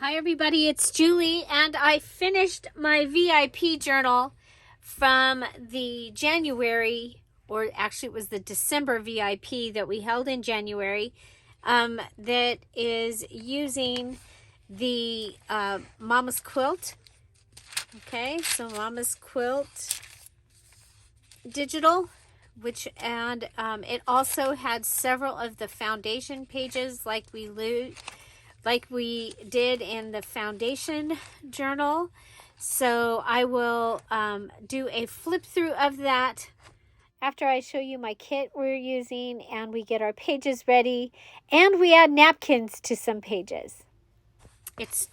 Hi everybody, it's Julie, and I finished my VIP journal from the January, or actually it was the December VIP that we held in January, that is using the Mama's Quilt. Okay, so Mama's Quilt digital, it also had several of the foundation pages like we did in the foundation journal. So I will do a flip through of that after I show you my kit we're using and we get our pages ready and we add napkins to some pages. It's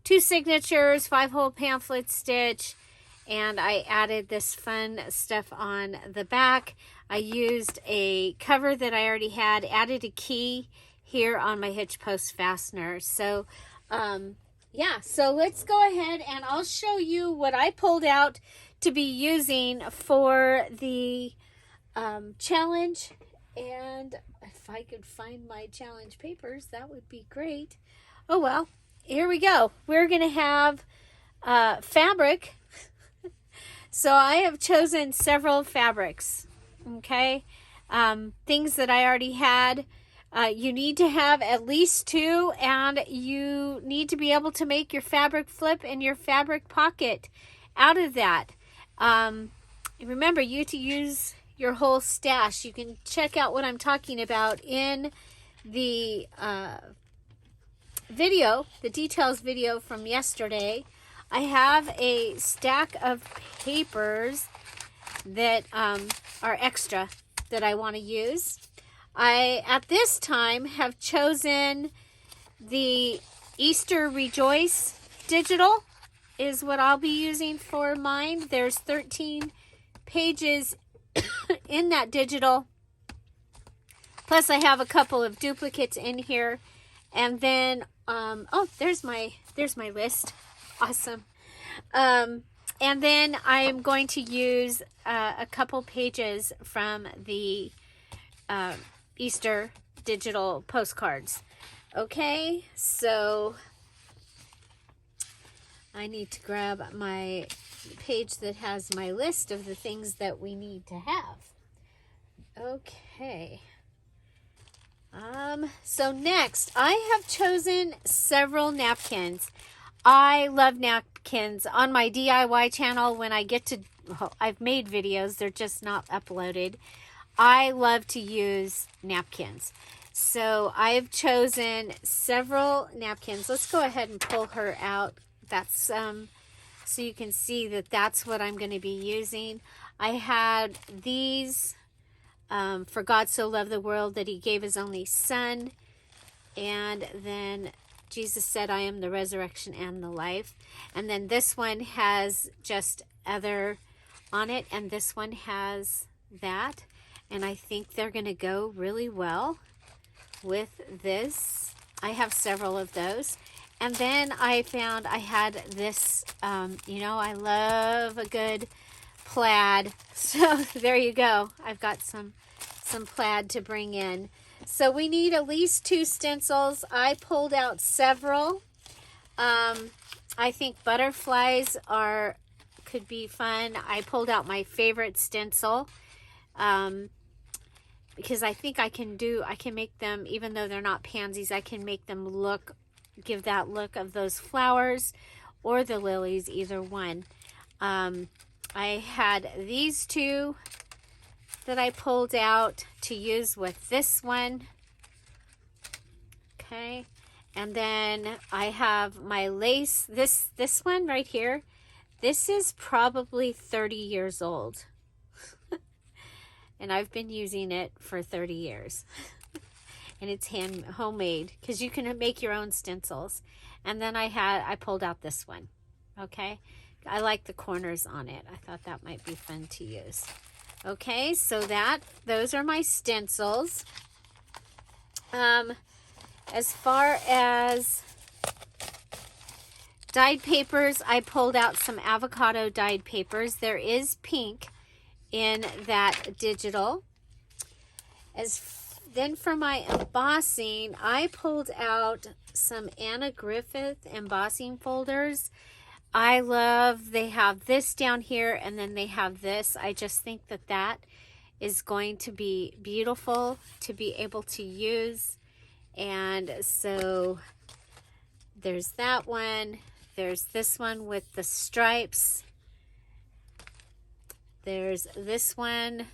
2 signatures, 5-hole pamphlet stitch, and I added this fun stuff on the back. I used a cover that I already had, added a key here on my hitch post fastener. So yeah, so let's go ahead and I'll show you what I pulled out to be using for the challenge. And if I could find my challenge papers, that would be great. Oh well, here we go. We're gonna have fabric. So I have chosen several fabrics, okay, things that I already had. You need to have at least 2, and you need to be able to make your fabric flip and your fabric pocket out of that. Remember, you have to use your whole stash. You can check out what I'm talking about in the video, the details video from yesterday. I have a stack of papers that are extra that I want to use. I, at this time, have chosen the Easter Rejoice digital is what I'll be using for mine. There's 13 pages in that digital. Plus, I have a couple of duplicates in here. And then, oh, there's my list. Awesome. And then I am going to use a couple pages from the Easter digital postcards. Okay, so I need to grab my page that has my list of the things that we need to have. Okay. So next, I have chosen several napkins. I love napkins. On my DIY channel, when I get to, well, I've made videos, they're just not uploaded. I love to use napkins. So I've chosen several napkins. Let's go ahead and pull her out. That's so you can see that that's what I'm going to be using. I had these, for God so loved the world that he gave his only son. And then Jesus said, I am the resurrection and the life. And then this one has just other on it. And this one has that. And I think they're going to go really well with this. I have several of those. And then I found I had this, you know, I love a good plaid. So there you go. I've got some plaid to bring in. So we need at least 2 stencils. I pulled out several. I think butterflies could be fun. I pulled out my favorite stencil. Because I think I can make them, even though they're not pansies, I can make them give that look of those flowers or the lilies, either one. I had these 2 that I pulled out to use with this one. Okay. And then I have my lace, this one right here. This is probably 30 years old. And I've been using it for 30 years. And it's homemade because you can make your own stencils. And then I pulled out this one. Okay. I like the corners on it. I thought that might be fun to use. Okay, so those are my stencils. As far as dyed papers, I pulled out some avocado dyed papers. There is pink in that digital. Then for my embossing, I pulled out some Anna Griffith embossing folders. I love, they have this down here and then they have this. I just think that that is going to be beautiful to be able to use. And so there's that one. There's this one with the stripes. There's this one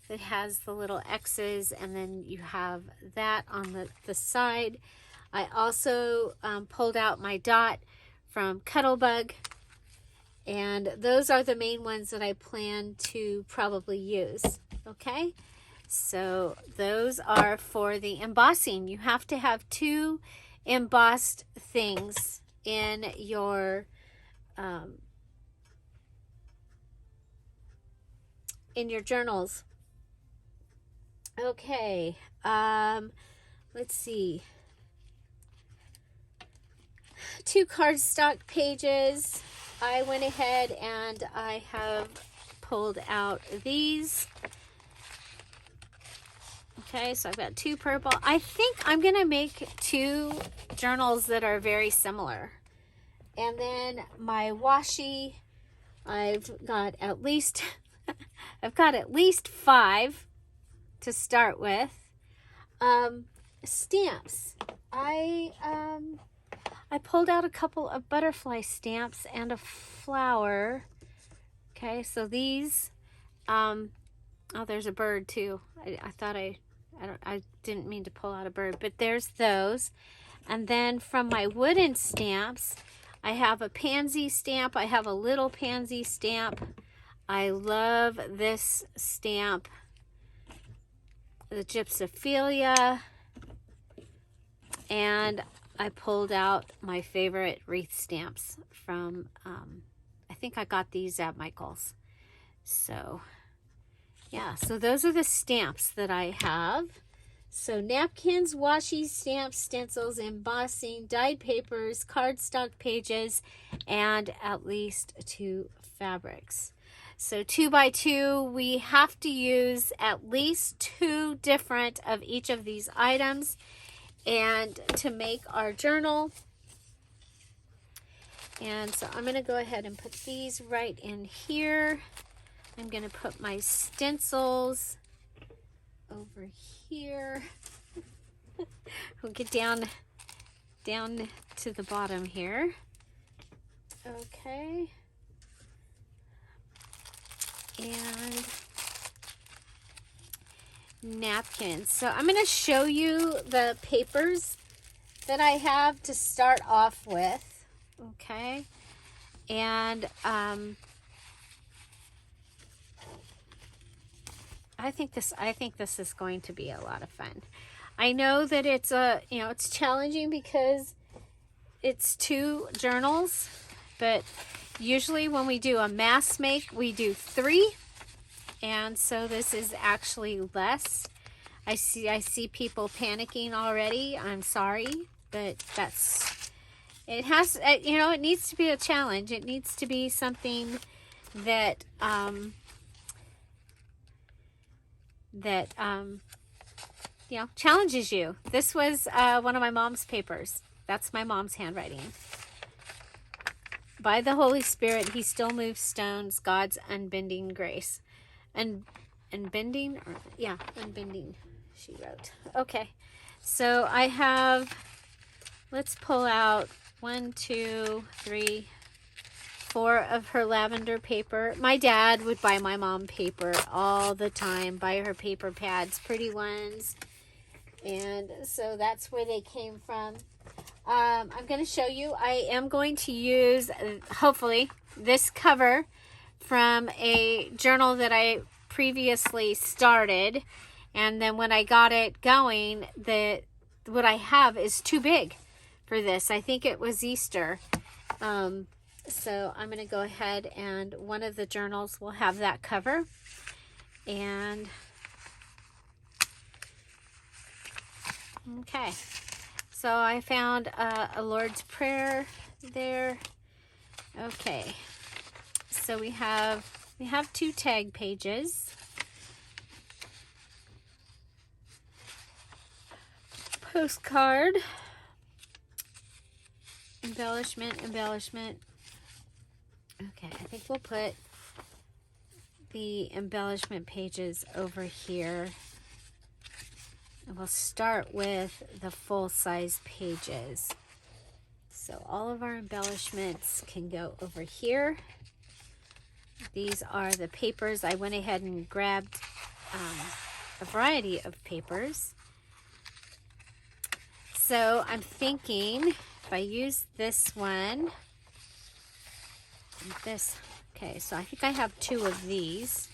that has the little X's, and then you have that on the side. I also pulled out my dot from Cuttlebug, and those are the main ones that I plan to probably use. Okay, so those are for the embossing. You have to have 2 embossed things in your journals. Okay, let's see. 2 cardstock pages. I went ahead and I have pulled out these. Okay, so I've got 2 purple. I think I'm going to make 2 journals that are very similar. And then my washi, I've got at least 5 to start with. Stamps. I pulled out a couple of butterfly stamps and a flower. Okay, so these, oh, there's a bird too. I didn't mean to pull out a bird, but there's those. And then from my wooden stamps, I have a pansy stamp. I have a little pansy stamp. I love this stamp, the Gypsophilia. And I pulled out my favorite wreath stamps from, I think I got these at Michael's. So, yeah, so those are the stamps that I have. So napkins, washi, stamps, stencils, embossing, dyed papers, cardstock pages, and at least 2 fabrics. So 2 by 2, we have to use at least 2 different of each of these items and to make our journal. And so I'm going to go ahead and put these right in here. I'm going to put my stencils over here. We'll get down to the bottom here. Okay. And napkins. So I'm going to show you the papers that I have to start off with. Okay. And I think this is going to be a lot of fun. I know that it's it's challenging because it's 2 journals, but usually when we do a mass make, we do 3. And so this is actually less. I see people panicking already. I'm sorry, but it needs to be a challenge. It needs to be something that challenges you. This was one of my mom's papers. That's my mom's handwriting. By the Holy Spirit, he still moves stones, God's unbending grace. Unbending, she wrote. Okay, so I have, let's pull out 1, 2, 3, 4 of her lavender paper. My dad would buy my mom paper all the time, buy her paper pads, pretty ones. And so that's where they came from. I'm going to show you, I am going to use, hopefully, this cover from a journal that I previously started. And then when I got it going, what I have is too big for this. I think it was Easter. So I'm going to go ahead and one of the journals will have that cover. And okay, so I found a Lord's Prayer there. Okay, so we have 2 tag pages. Postcard. embellishment. Okay, I think we'll put the embellishment pages over here. And we'll start with the full-size pages. So all of our embellishments can go over here. These are the papers. I went ahead and grabbed a variety of papers. So I'm thinking if I use this one, and this, okay, so I think I have 2 of these.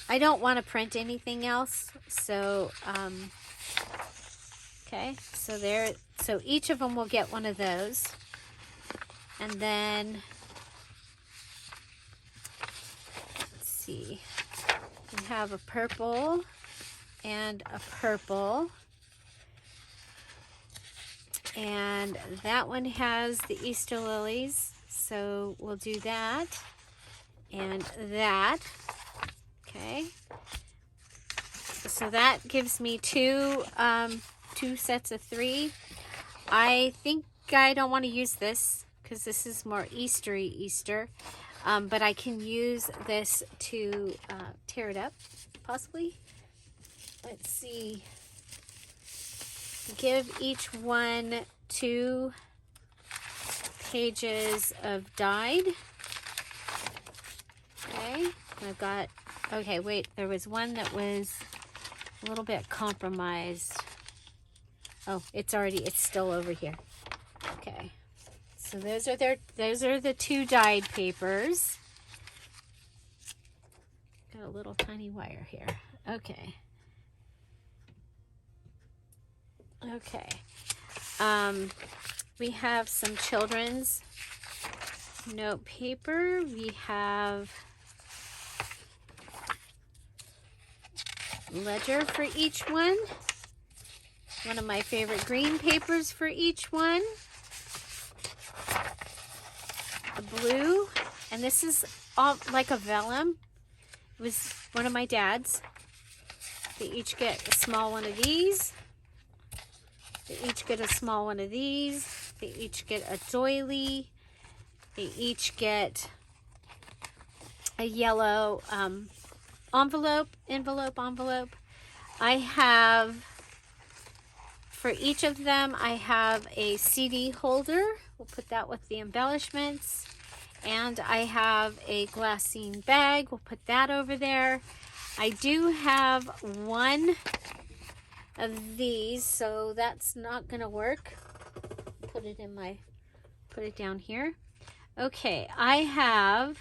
I don't want to print anything else, so okay, so there, so each of them will get one of those, and then let's see, we have a purple and a purple, and that one has the Easter lilies, so we'll do that and that. Okay, so that gives me two sets of 3. I think I don't want to use this because this is more Easter, but I can use this to tear it up, possibly. Let's see. Give each one 2 pages of dyed. Okay, I've got, okay, wait, there was one that was a little bit compromised. Oh, it's still over here. Okay, so those are the 2 dyed papers. Got a little tiny wire here. Okay. Okay. We have some children's note paper. We have ledger for each one. One of my favorite green papers for each one. A blue, and this is all like a vellum. It was one of my dad's. They each get a small one of these. They each get a small one of these. They each get a doily. They each get a yellow envelope. I have, for each of them, I have a CD holder. We'll put that with the embellishments. And I have a glassine bag. We'll put that over there. I do have one of these, so that's not gonna work. Put it down here. Okay, I have,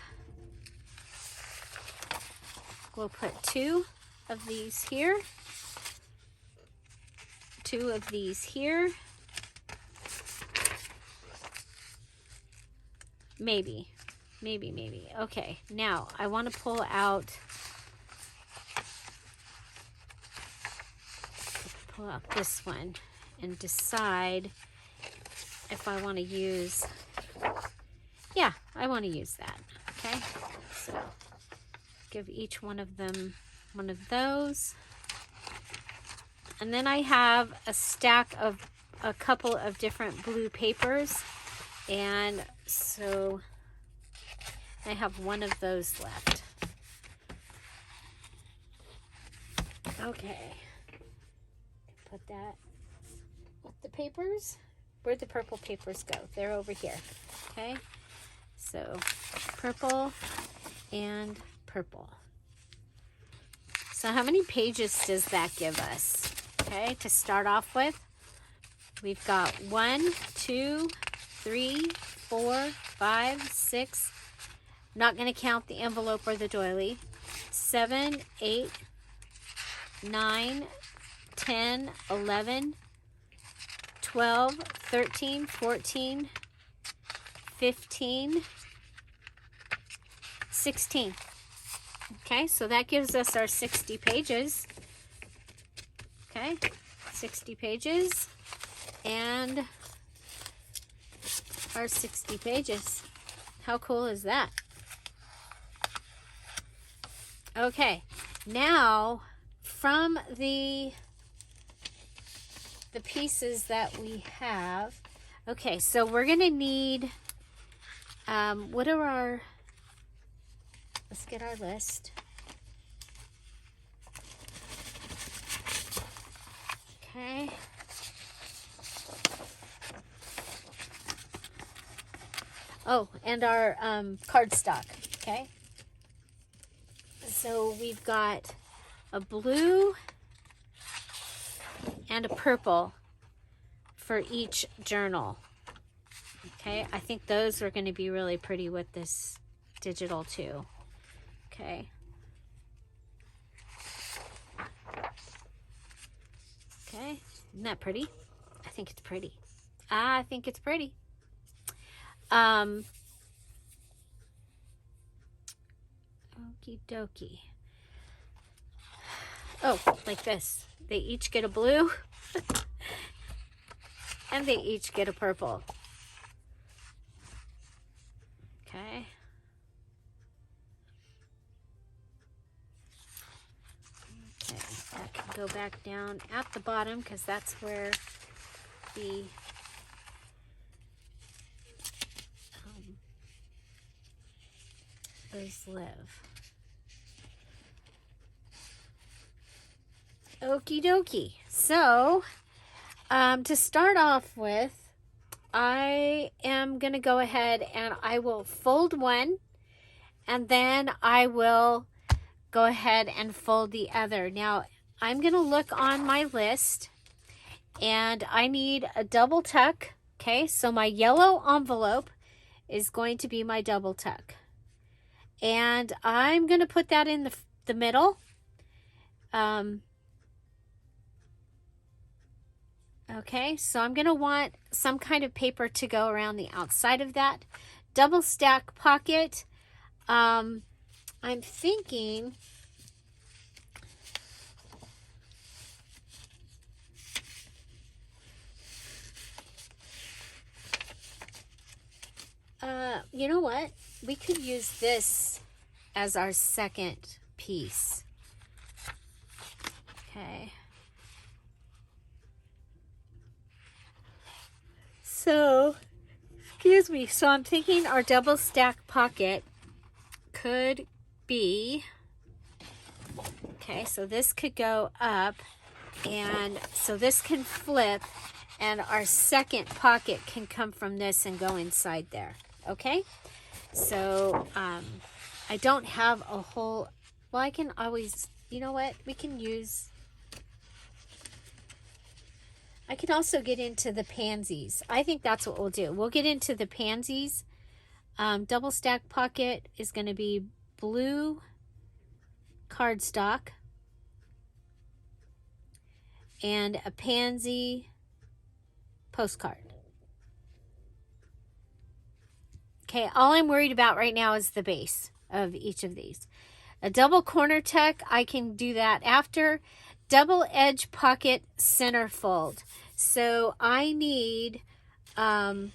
we'll put 2 of these here. 2 of these here. Maybe. Okay, now I want to pull out this one and decide if I want to use, yeah, I want to use that. Okay, so give each one of them one of those. And then I have a stack of a couple of different blue papers, and so I have one of those left. Okay, put that with the papers. Where'd the purple papers go? They're over here. Okay, so purple and purple. So how many pages does that give us? Okay, to start off with, we've got 1, 2, 3, 4, 5, 6. Not going to count the envelope or the doily. 7, 8, 9, 10, 11, 12, 13, 14, 15, 16. Okay, so that gives us our 60 pages. Okay, 60 pages and our 60 pages. How cool is that? Okay, now from the pieces that we have, Okay, so we're going to need, what are our, let's get our list. Okay. Oh, and our cardstock, okay? So we've got a blue and a purple for each journal. Okay, I think those are going to be really pretty with this digital too. Okay. Okay, isn't that pretty? I think it's pretty. I think it's pretty. Okie dokie. Oh, like this. They each get a blue and they each get a purple. Okay. Okay, that can go back down at the bottom because that's where the those live. Okie dokie. So, to start off with, I am going to go ahead and I will fold one, and then I will go ahead and fold the other. Now, I'm going to look on my list, and I need a double tuck. Okay, so my yellow envelope is going to be my double tuck. And I'm going to put that in the middle. Okay, so I'm going to want some kind of paper to go around the outside of that. Double stack pocket. I'm thinking you know what? We could use this as our second piece. Okay. So, excuse me. So I'm thinking our double stack pocket could be, okay, so this could go up, and so this can flip, and our second pocket can come from this and go inside there. Okay, so I don't have a whole, well, I can always, you know what, we can use, I can also get into the pansies. I think that's what we'll do. We'll get into the pansies. Double stack pocket is going to be blue cardstock and a pansy postcard. Okay, all I'm worried about right now is the base of each of these. A double corner tuck, I can do that after. Double edge pocket center fold. So I need a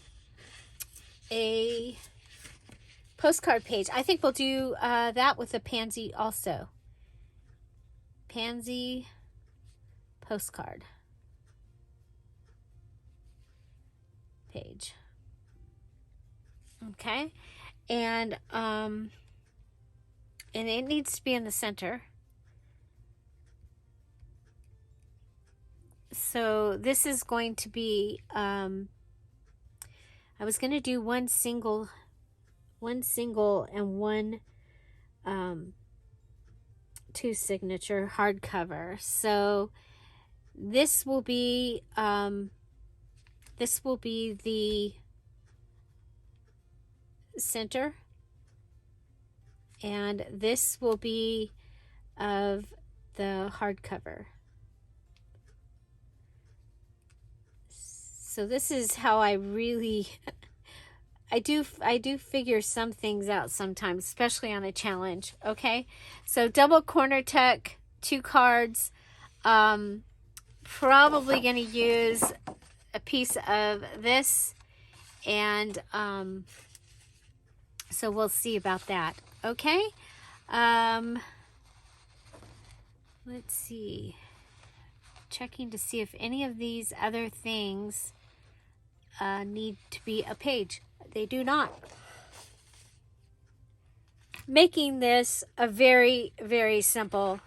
postcard page. I think we'll do that with a pansy also. Pansy postcard page. Okay, and it needs to be in the center. So this is going to be, I was going to do one single and one two signature hardcover. So this will be the center, and this will be of the hardcover. So this is how I really I do figure some things out sometimes, especially on a challenge. Okay, so double corner tuck, 2 cards. Probably going to use a piece of this, and so we'll see about that. Okay, let's see. Checking to see if any of these other things need to be a page. They do not. Making this a very, very simple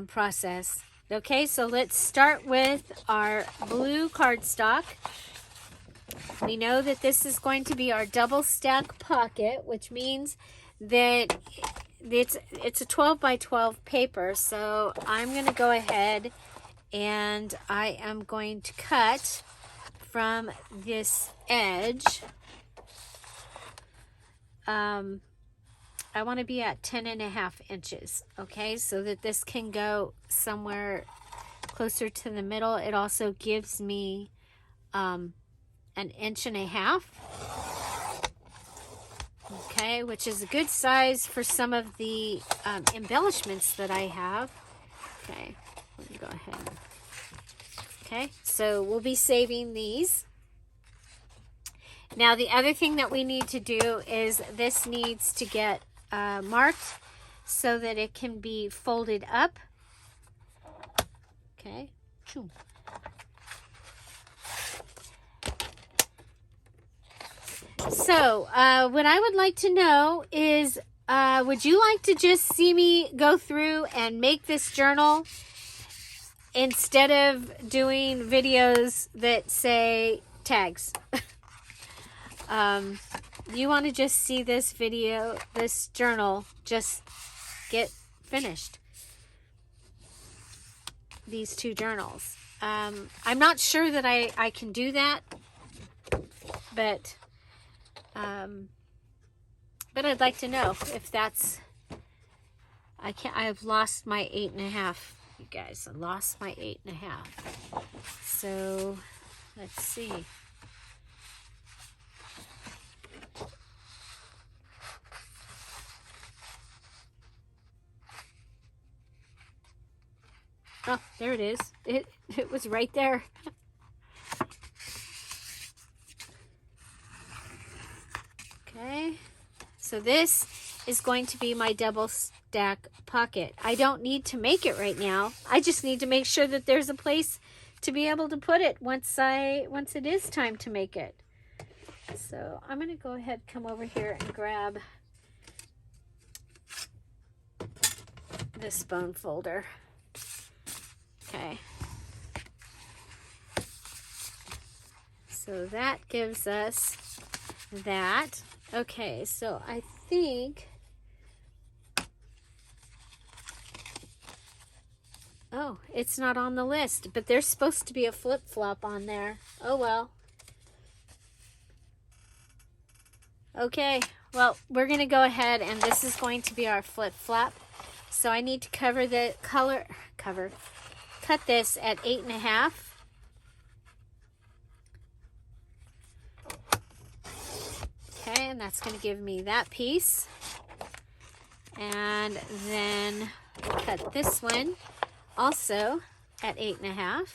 process. Okay, so let's start with our blue cardstock. We know that this is going to be our double stack pocket, which means that it's a 12 by 12 paper. So I'm going to go ahead and I am going to cut from this edge. I want to be at 10.5 inches, okay, so that this can go somewhere closer to the middle. It also gives me 1.5 inches, okay, which is a good size for some of the embellishments that I have. Okay, let me go ahead. Okay, so we'll be saving these. Now, the other thing that we need to do is this needs to get marked so that it can be folded up. Okay. So, what I would like to know is, would you like to just see me go through and make this journal instead of doing videos that say tags? You want to just see this video, this journal, just get finished. These two journals. I'm not sure that I can do that, but I'd like to know if that's, I've lost my 8.5, you guys. I lost my 8.5. So, let's see. Oh, there it is. It was right there. Okay. So this is going to be my double stack pocket. I don't need to make it right now. I just need to make sure that there's a place to be able to put it once it is time to make it. So I'm going to go ahead, come over here and grab this bone folder. Okay. So that gives us that. Okay, so I think, oh, it's not on the list, but there's supposed to be a flip-flop on there. Oh, well. Okay, well, we're going to go ahead, and this is going to be our flip-flop. So I need to cut this at 8.5. Okay, and that's going to give me that piece. And then cut this one also at 8.5.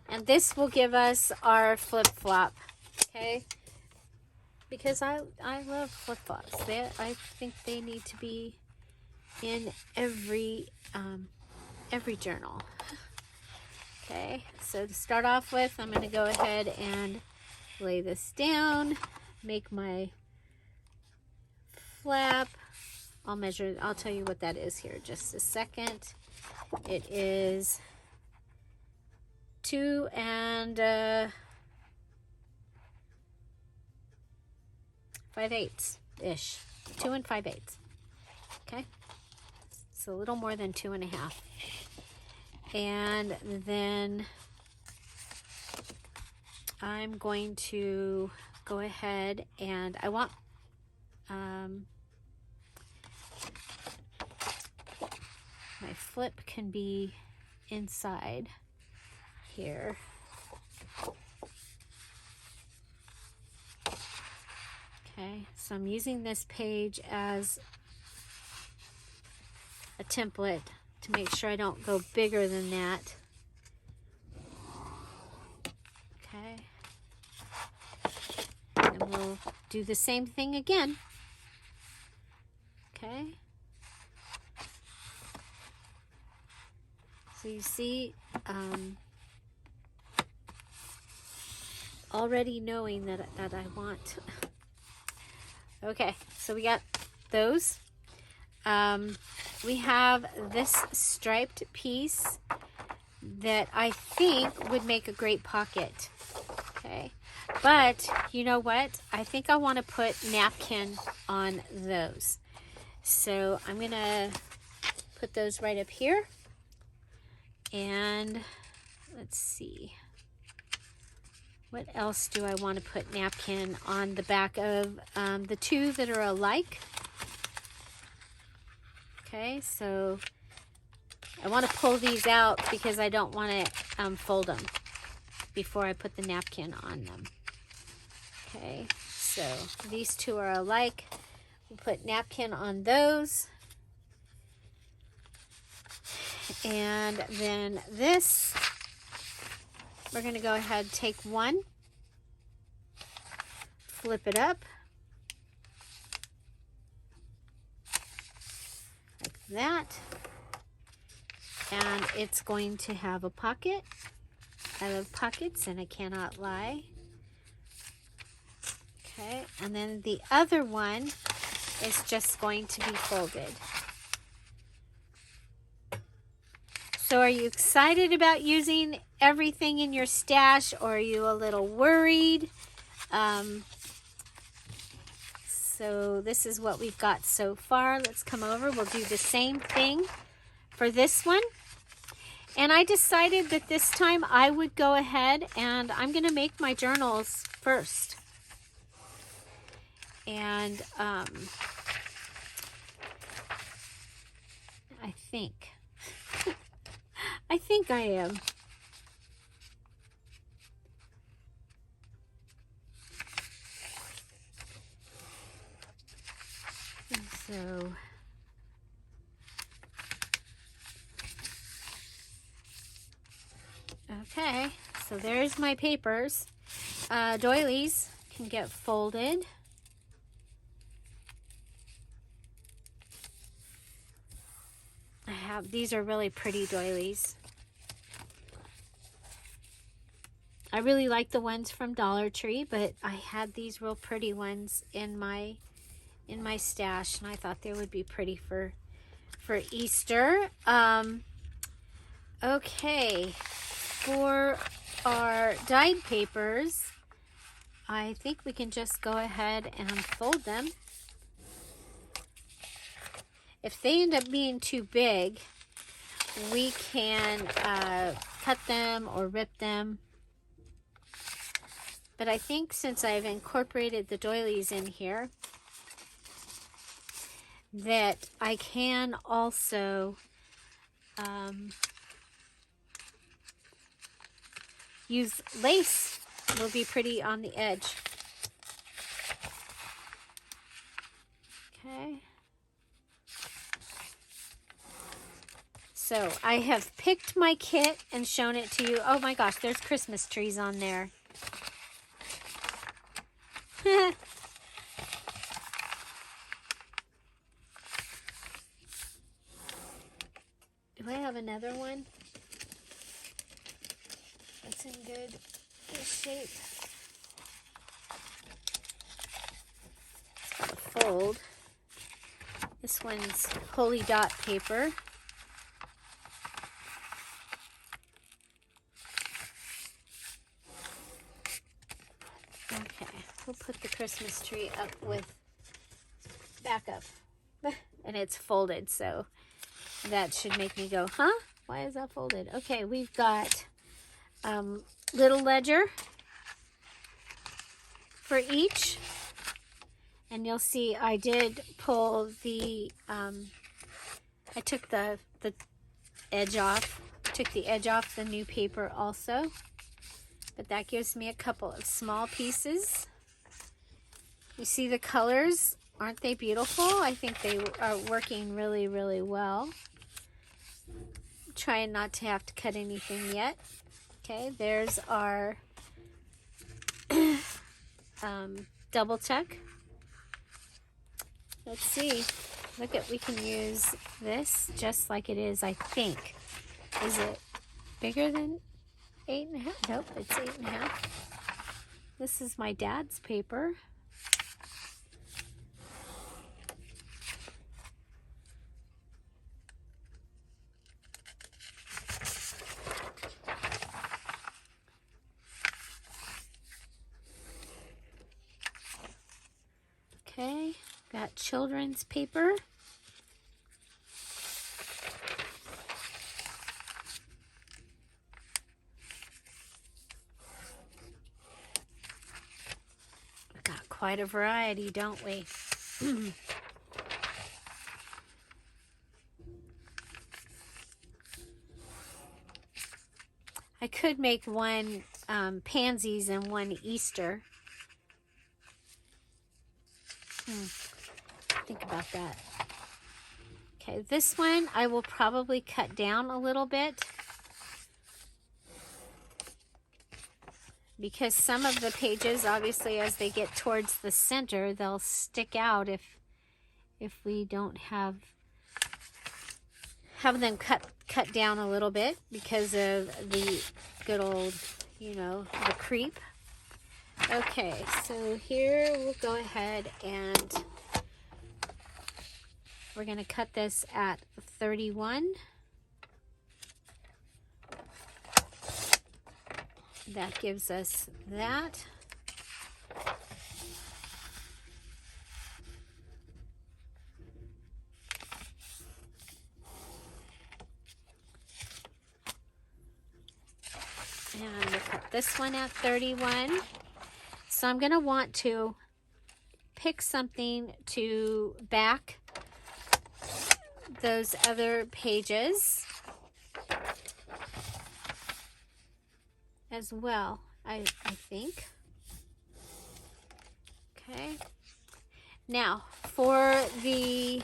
And this will give us our flip-flop, okay? Because I love flip-flops. I think they need to be in every journal. Okay, so to start off with, I'm going to go ahead and lay this down, make my flap. I'll tell you what that is here in just a second. It is 2 5/8-ish. 2 5/8. Okay, it's a little more than 2.5. And then I'm going to go ahead and I want my flip can be inside here. Okay, so I'm using this page as a template to make sure I don't go bigger than that. Okay. And we'll do the same thing again. Okay. So you see, already knowing that I want. Okay, so we got those. We have this striped piece that I think would make a great pocket. Okay, but you know what? I think I want to put napkin on those. So I'm going to put those right up here. And let's see. What else do I want to put napkin on the back of the two that are alike? Okay, so I want to pull these out because I don't want to fold them before I put the napkin on them. Okay, so these two are alike. We'll put napkin on those. And then this, we're going to go ahead and take one, flip it up, like that, and it's going to have a pocket. I love pockets and I cannot lie. Okay, and then the other one is just going to be folded. So are you excited about using everything in your stash, or are you a little worried? So this is what we've got so far. Let's come over. We'll do the same thing for this one. And I decided that this time I would go ahead and I'm going to make my journals first. And I think I am. And so okay, so there's my papers. Doilies can get folded. These are really pretty doilies. I really like the ones from Dollar Tree, but I had these real pretty ones in my stash, and I thought they would be pretty for Easter. Okay, for our dyed papers, I think we can just go ahead and fold them. If they end up being too big, we can cut them or rip them. But I think since I've incorporated the doilies in here, that I can also use lace. Will be pretty on the edge. Okay. So I have picked my kit and shown it to you. Oh my gosh, there's Christmas trees on there. Do I have another one that's in good shape? It's got a fold. This one's Holy Dot paper. Okay, we'll put the Christmas tree up with back up. And it's folded, so that should make me go, huh? Why is that folded? Okay, we've got little ledger for each. And you'll see I did pull the, I took the edge off. Took the edge off the new paper also. But that gives me a couple of small pieces. You see the colors? Aren't they beautiful? I think they are working really, really well. Trying not to have to cut anything yet. Okay, there's our double tuck. Let's see. Look at, we can use this just like it is, I think. Is it bigger than 8.5? Nope, it's 8.5. This is my dad's paper. Okay, got children's paper. Got quite a variety, don't we? I could make one pansies and one Easter. Think about that. Okay, this one I will probably cut down a little bit because some of the pages, obviously, as they get towards the center, they'll stick out if we don't have them cut down a little bit because of the good old, you know, the creep. Okay, so here we'll go ahead and we're going to cut this at 31. That gives us that. And we'll cut this one at 31. So I'm going to want to pick something to back those other pages as well, I think. Okay. Now, for the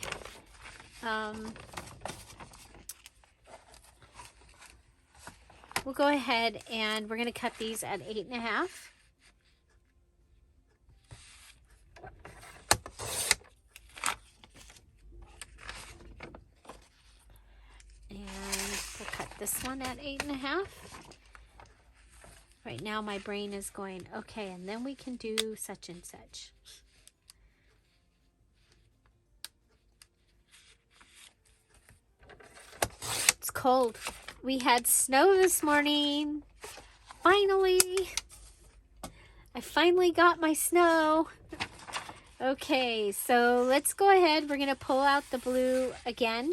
we'll go ahead and we're going to cut these at 8.5. We'll cut this one at 8.5. Right now my brain is going, okay, and then we can do such and such. It's cold. We had snow this morning. Finally. I finally got my snow. Okay, so let's go ahead. We're going to pull out the blue again.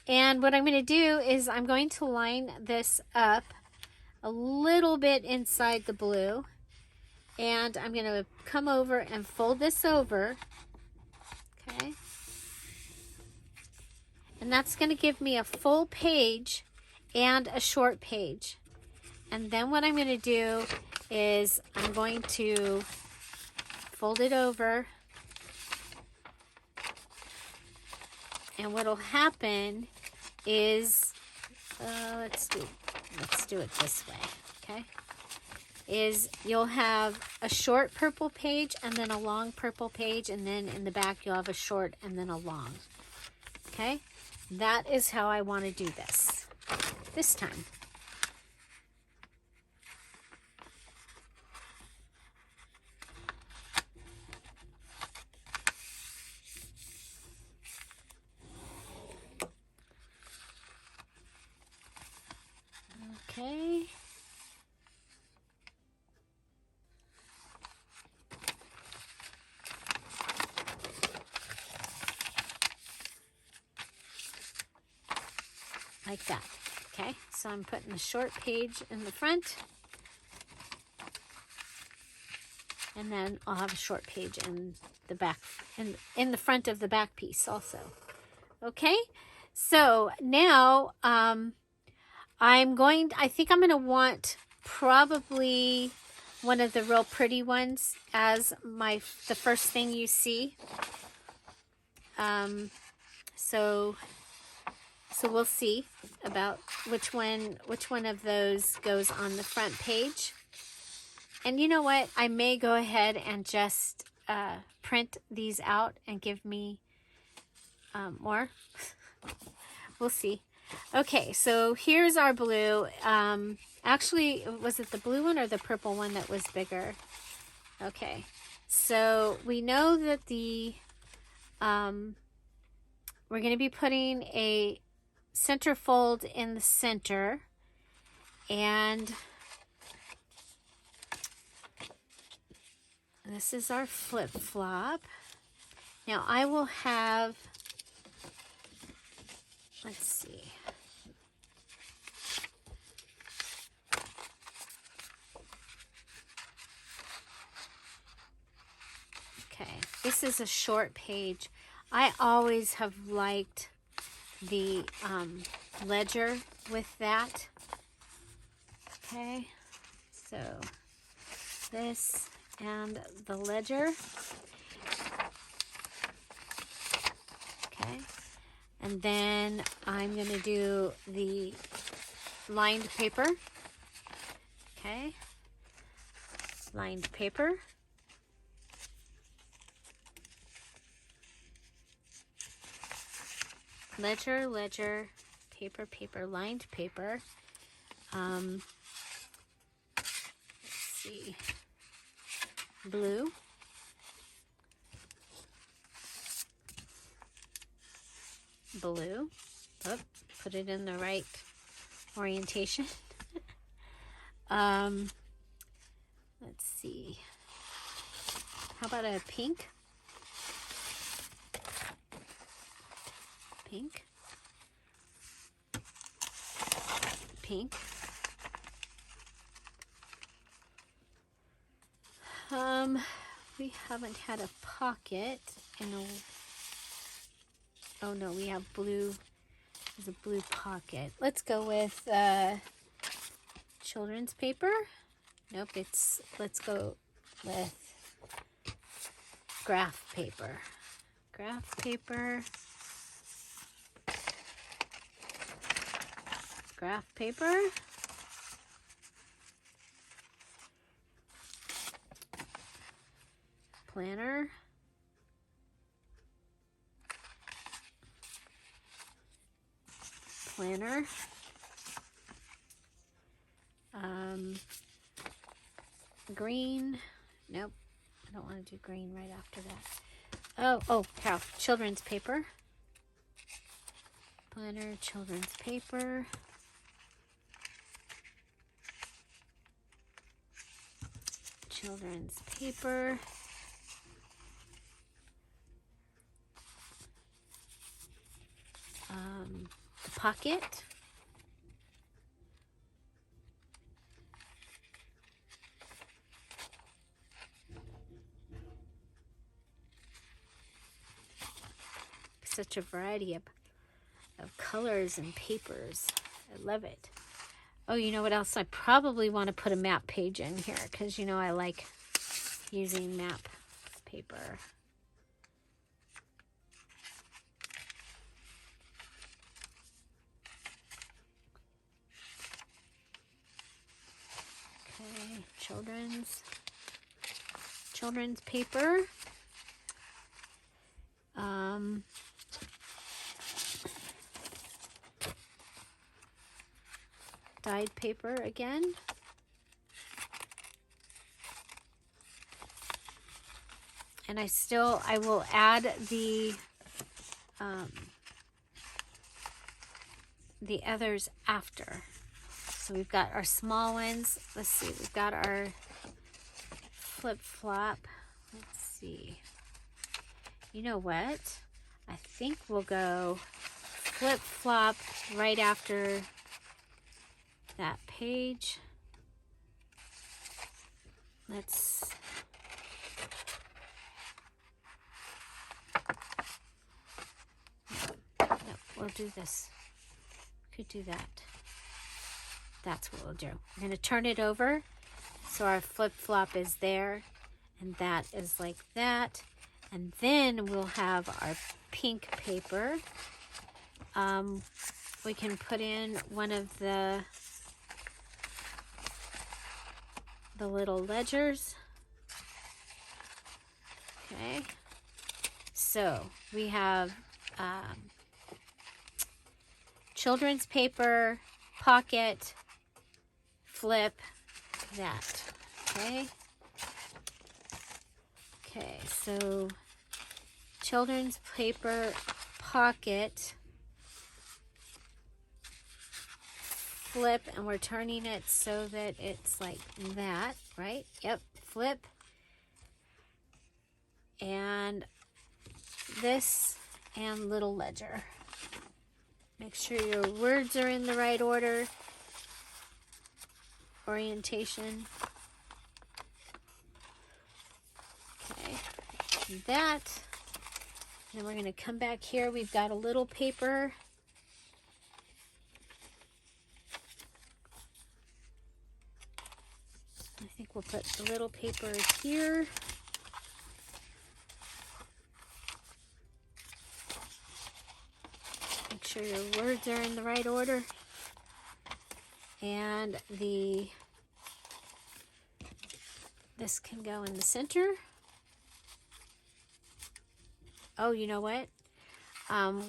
And what I'm going to do is I'm going to line this up a little bit inside the blue. And I'm going to come over and fold this over. Okay. And that's going to give me a full page and a short page. And then what I'm going to do is I'm going to fold it over. And what'll happen is, let's do it this way, okay? Is you'll have a short purple page and then a long purple page, and then in the back you'll have a short and then a long, okay? That is how I want to do this time. Okay. Like that. Okay, so I'm putting the short page in the front, and then I'll have a short page in the back, in the front of the back piece also. Okay, so now I think I'm going to want probably one of the real pretty ones as the first thing you see. So we'll see about which one of those goes on the front page. And you know what? I may go ahead and just print these out and give me more. We'll see. Okay, so here's our blue. Actually, was it the blue one or the purple one that was bigger? Okay, so we know that the we're going to be putting a center fold in the center, and this is our flip-flop. Now I will have, let's see. Okay, this is a short page. I always have liked the ledger with that. Okay, so this and the ledger. Okay, and then I'm going to do the lined paper. Okay, lined paper. Ledger, ledger, paper, paper, lined paper. Let's see. Blue. Blue. Oh, put it in the right orientation. Let's see. How about a pink? Pink. Pink. We haven't had a pocket in a... Oh no, we have blue. There's a blue pocket. Let's go with children's paper. Nope, let's go with graph paper. Graph paper. Graph paper. Planner. Planner. Green. Nope, I don't want to do green right after that. Oh, cow. Children's paper. Planner, children's paper. Children's paper. The pocket. Such a variety of colors and papers. I love it. Oh, you know what else? I probably want to put a map page in here because, you know, I like using map paper. Okay, children's paper. Dyed paper again. And I will add the others after. So we've got our small ones. Let's see, we've got our flip-flop. Let's see. You know what? I think we'll go flip-flop right after that page. Let's... No, we'll do this. Could do that. That's what we'll do. We're going to turn it over so our flip-flop is there, and that is like that. And then we'll have our pink paper. We can put in one of the little ledgers. Okay. So we have children's paper, pocket, flip, that. Okay. Okay, so children's paper, pocket, flip, and we're turning it so that it's like that, right? Yep, flip. And this and little ledger. Make sure your words are in the right order. Orientation. Okay, that. Then we're going to come back here. We've got a little paper. I think we'll put the little paper here. Make sure your words are in the right order. And this can go in the center. Oh, you know what?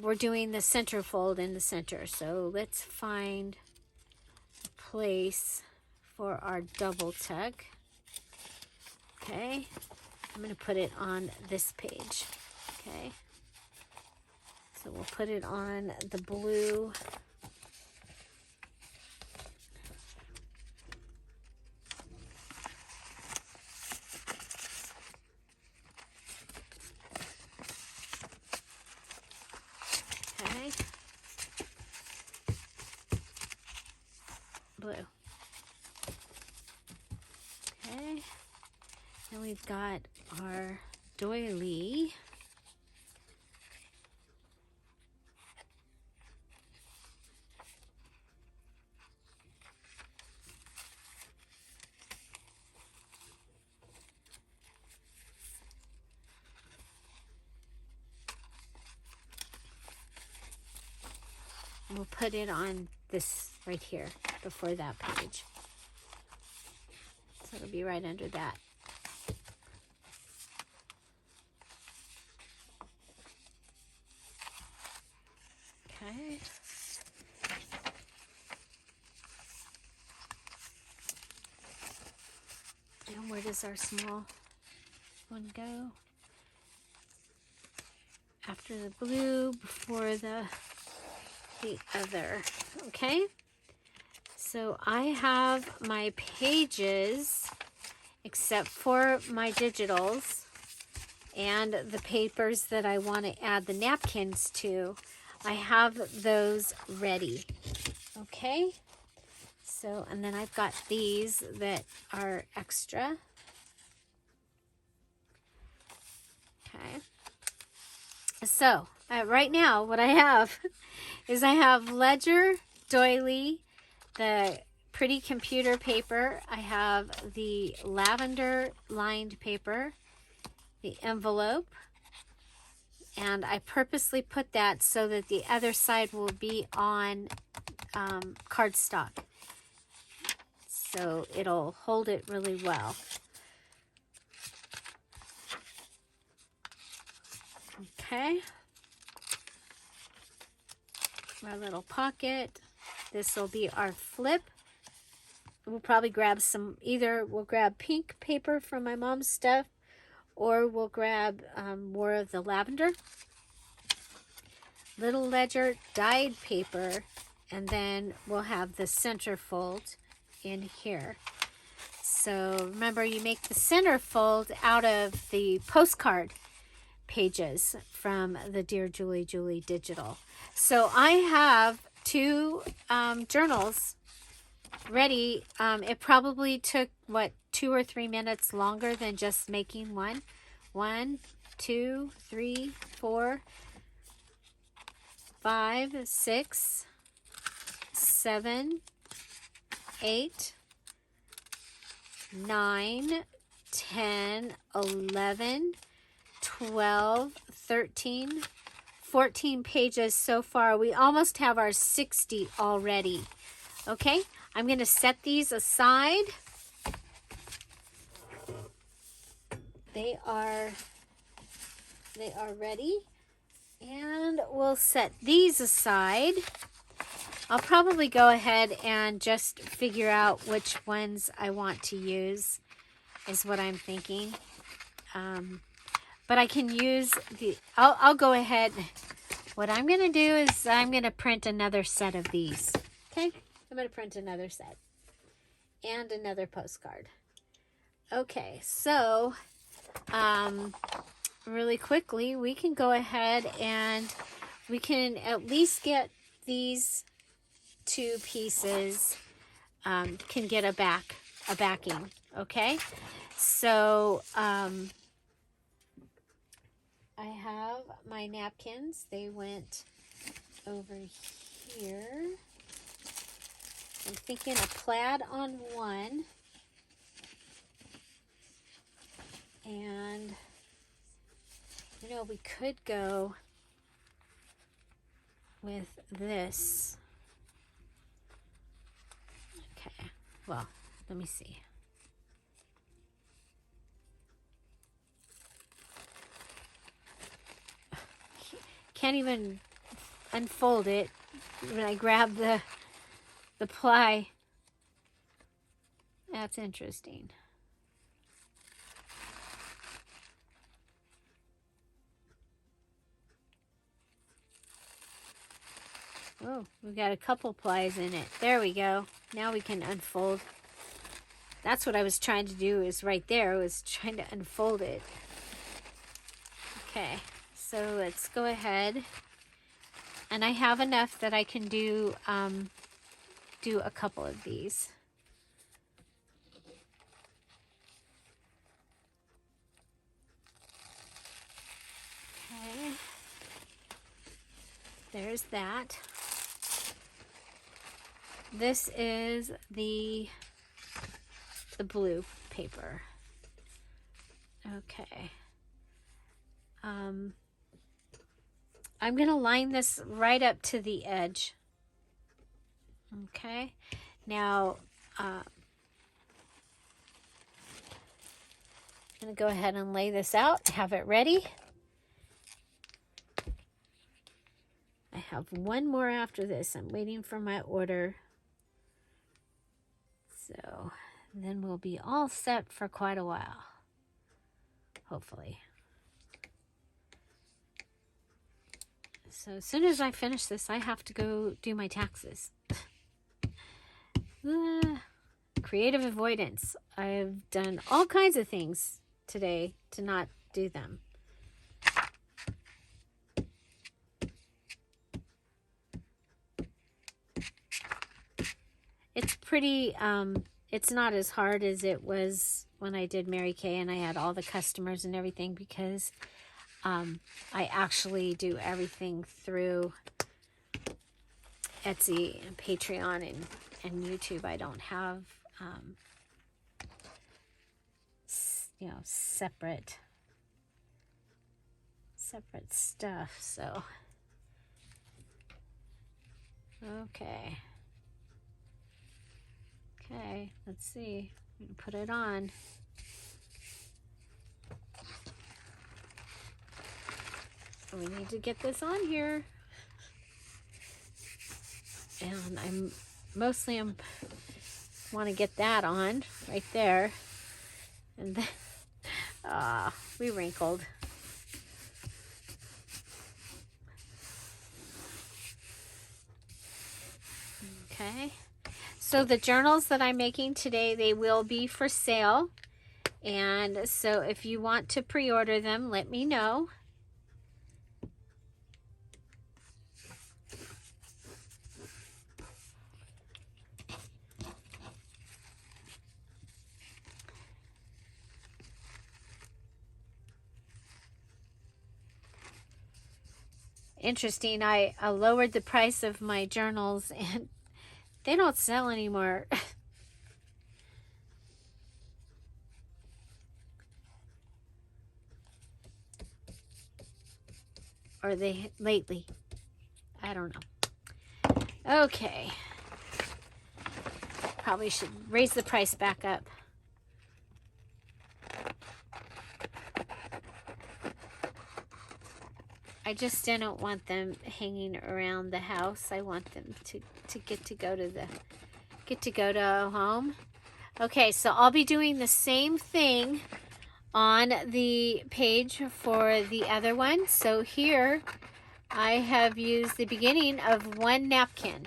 We're doing the center fold in the center. So let's find a place for our double tuck. Okay. I'm going to put it on this page. Okay. So we'll put it on the blue. Okay. Blue. Okay. Then we've got our doily. We'll put it on this right here before that page. So it'll be right under that. Okay. And where does our small one go? After the blue, before the other. Okay, so I have my pages except for my digitals and the papers that I want to add the napkins to. I have those ready. Okay, so and then I've got these that are extra. Okay, so right now what I have is I have ledger, doily, the pretty computer paper. I have the lavender lined paper, the envelope, and I purposely put that so that the other side will be on cardstock. So it'll hold it really well. Okay. Our little pocket. This will be our flip. We'll probably grab some, either we'll grab pink paper from my mom's stuff, or we'll grab more of the lavender. Little ledger dyed paper, and then we'll have the center fold in here. So remember, you make the center fold out of the postcard pages from the Dear Julie Julie digital. So I have two journals ready. It probably took, what, 2 or 3 minutes longer than just making one. 1, 2, 3, 4, 5, 6, 7, 8, 9, 10, 11, 12, 13, 14 pages so far. We almost have our 60 already. Okay, I'm going to set these aside. They are ready. And we'll set these aside. I'll probably go ahead and just figure out which ones I want to use is what I'm thinking. But I can use the, I'll go ahead. What I'm going to do is I'm going to print another set of these. Okay, I'm going to print another set and another postcard. Okay, so really quickly, we can go ahead and we can at least get these two pieces, can get a backing. Okay, so I have my napkins. They went over here. I'm thinking a plaid on one. And, you know, we could go with this. Okay, well, let me see. Can't even unfold it when I grab the ply. That's interesting. Oh, we've got a couple plies in it. There we go. Now we can unfold. That's what I was trying to do, is right there. I was trying to unfold it. Okay, so let's go ahead. And I have enough that I can do a couple of these. Okay. There's that. This is the blue paper. Okay. I'm going to line this right up to the edge. Okay. Now, I'm going to go ahead and lay this out, have it ready. I have one more after this. I'm waiting for my order. So then we'll be all set for quite a while, hopefully. So as soon as I finish this, I have to go do my taxes. Creative avoidance. I've done all kinds of things today to not do them. It's pretty, it's not as hard as it was when I did Mary Kay and I had all the customers and everything, because I actually do everything through Etsy and Patreon and YouTube. I don't have, you know, separate stuff. So, okay. Okay, let's see. I'm gonna put it on. We need to get this on here. And I'm want to get that on right there. And then, we wrinkled. Okay. So the journals that I'm making today, they will be for sale. And so if you want to pre-order them, let me know. Interesting, I lowered the price of my journals and they don't sell anymore. Or they lately. I don't know. Okay. Probably should raise the price back up. I just didn't want them hanging around the house. I want them to get to go home. Okay, so I'll be doing the same thing on the page for the other one. So here I have used the beginning of one napkin.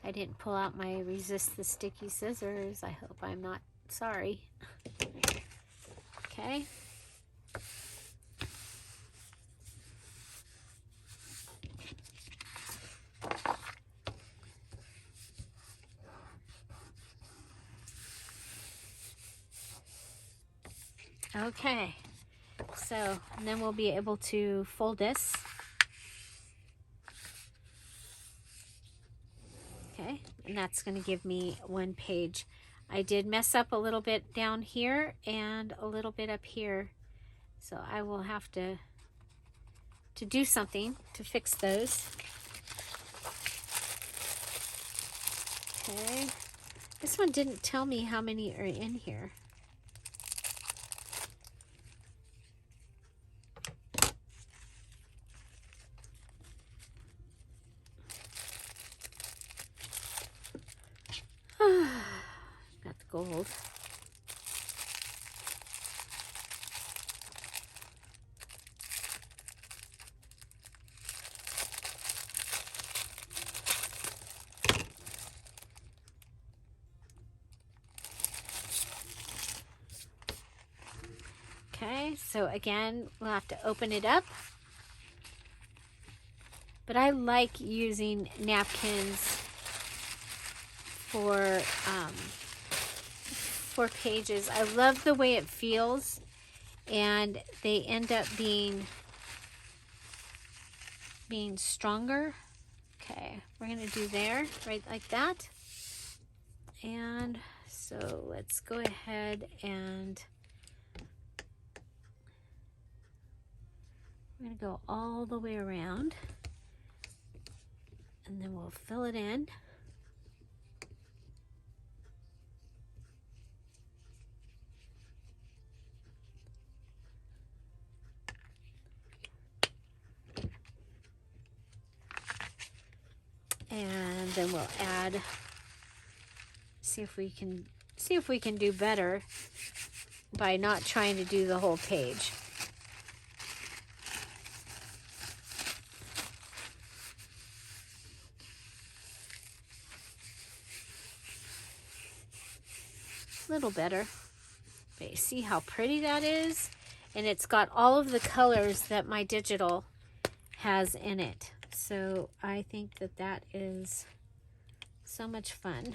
I didn't pull out my resist the sticky scissors. I hope I'm not sorry. Okay. Okay, so and then we'll be able to fold this. Okay, and that's going to give me one page. I did mess up a little bit down here and a little bit up here, so I will have to do something to fix those. Okay, this one didn't tell me how many are in here. Got the gold. Okay, so again, we'll have to open it up. But I like using napkins for pages. I love the way it feels, and they end up being stronger. Okay, we're gonna do there, right like that. And so let's go ahead and we're gonna go all the way around, and then we'll fill it in. And then we'll add, see if we can do better by not trying to do the whole page. A little better. But you see how pretty that is? And it's got all of the colors that my digital has in it. So I think that that is so much fun.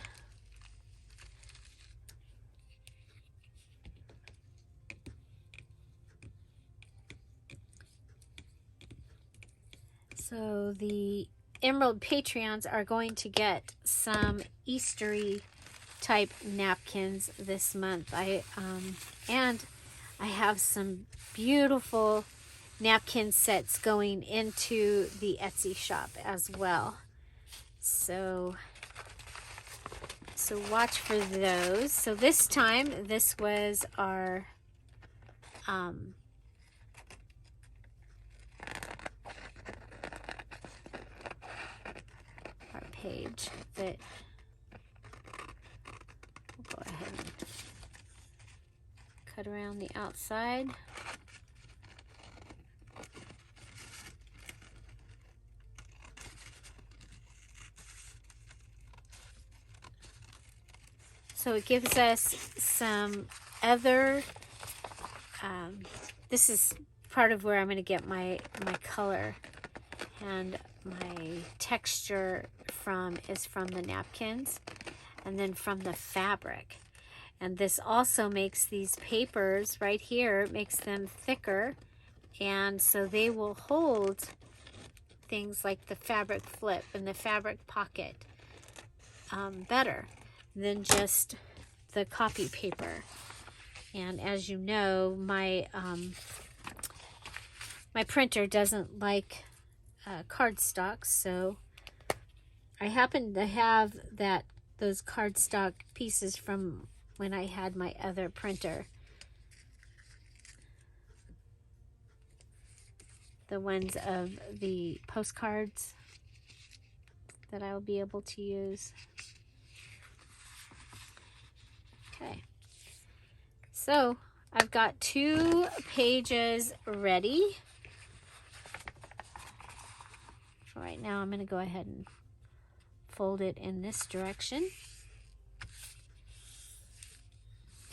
So the Emerald Patreons are going to get some Eastery type napkins this month. And I have some beautiful napkin sets going into the Etsy shop as well. So watch for those. So this time, this was our page that we'll go ahead and cut around the outside. So it gives us some other, this is part of where I'm going to get my color and my texture is from the napkins and then from the fabric. And this also makes these papers right here, makes them thicker, and so they will hold things like the fabric flip and the fabric pocket better than just the copy paper. And as you know, my my printer doesn't like cardstock, so I happen to have that those cardstock pieces from when I had my other printer. The ones of the postcards that I'll be able to use. Okay, so I've got 2 pages ready. For right now, I'm going to go ahead and fold it in this direction.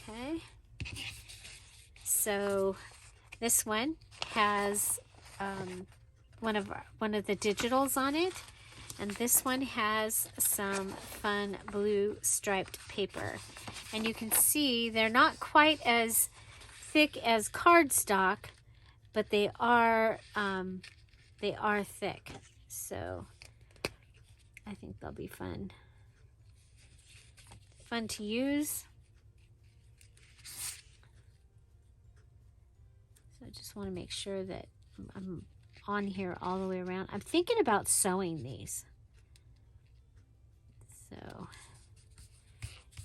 Okay, so this one has one of the digitals on it, and this one has some fun blue striped paper, and you can see they're not quite as thick as cardstock, but they are thick, so I think they'll be fun to use. So I just want to make sure that I'm on here all the way around. I'm thinking about sewing these. So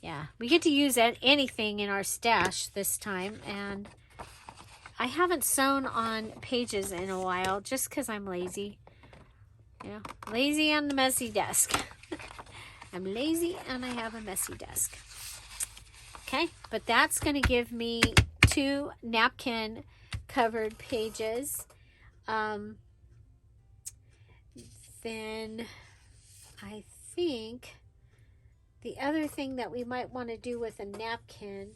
yeah, we get to use anything in our stash this time, and I haven't sewn on pages in a while just because I'm lazy. Yeah, lazy on the messy desk. I'm lazy and I have a messy desk. Okay, but that's going to give me 2 napkin covered pages. Then I think the other thing that we might want to do with a napkin